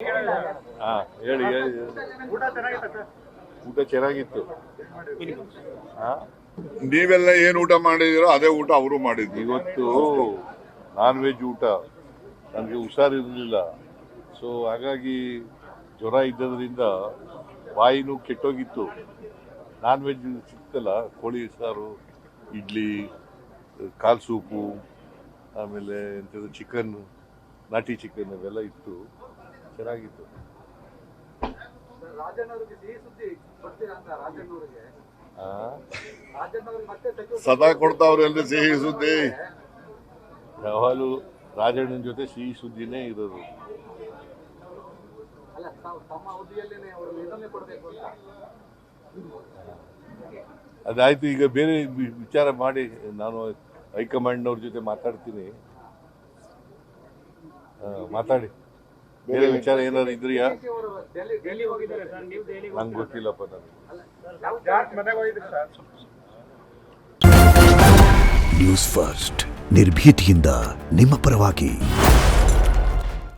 ಹಾ ಹೇಳಿ ಹೇಳಿ. ಊಟ ಚೆನ್ನಾಗಿತ್ತು. ನೀವೆಲ್ಲ ಏನ್ ಊಟ ಮಾಡಿದಿರೋ ಅದೇ ಊಟ ಅವರು ಮಾಡಿದ್ರು. ಇವತ್ತು ನಾನ್ ವೆಜ್ ಊಟ. ನನಗೆ ಹುಷಾರಿರಲಿಲ್ಲ, ಸೊ ಹಾಗಾಗಿ ಜ್ವರ ಇದ್ದದ್ರಿಂದ ಬಾಯಿನೂ ಕೆಟ್ಟೋಗಿತ್ತು. ನಾನ್ ವೆಜ್ ಸಿಕ್ತಲ್ಲ, ಕೋಳಿ ಸಾರು, ಇಡ್ಲಿ, ಕಾಲ್ ಸೂಪು, ಆಮೇಲೆ ಎಂಥದ್ದು ಚಿಕನ್, ನಾಟಿ ಚಿಕನ್ ಇವೆಲ್ಲ ಇತ್ತು, ಚೆನ್ನಾಗಿತ್ತು. ಸದಾ ಕೊಡ್ತಾವ್ರಲ್ಲಿ ಸಿಹಿ ಸುದ್ದಿ. ಯಾವಾಗಲೂ ರಾಜಣ್ಣನ ಜೊತೆ ಸಿಹಿ ಸುದ್ದಿನೇ ಇರೋದು. ಅದಾಯ್ತು, ಈಗ ಬೇರೆ ವಿಚಾರ ಮಾಡಿ ನಾನು ಹೈಕಮಾಂಡ್ನವ್ರ ಜೊತೆ ಮಾತಾಡ್ತೀನಿ. ಮಾತಾಡಿ, ಬೇರೆ ವಿಚಾರ ಏನಾದ್ರು ಇದ್ರಿಯಾ? ನಂಗೆ ಗೊತ್ತಿಲ್ಲಪ್ಪ. ನ್ಯೂಸ್ ಫಸ್ಟ್, ನಿರ್ಭೀತಿಯಿಂದ ನಿಮ್ಮ ಪರವಾಗಿ.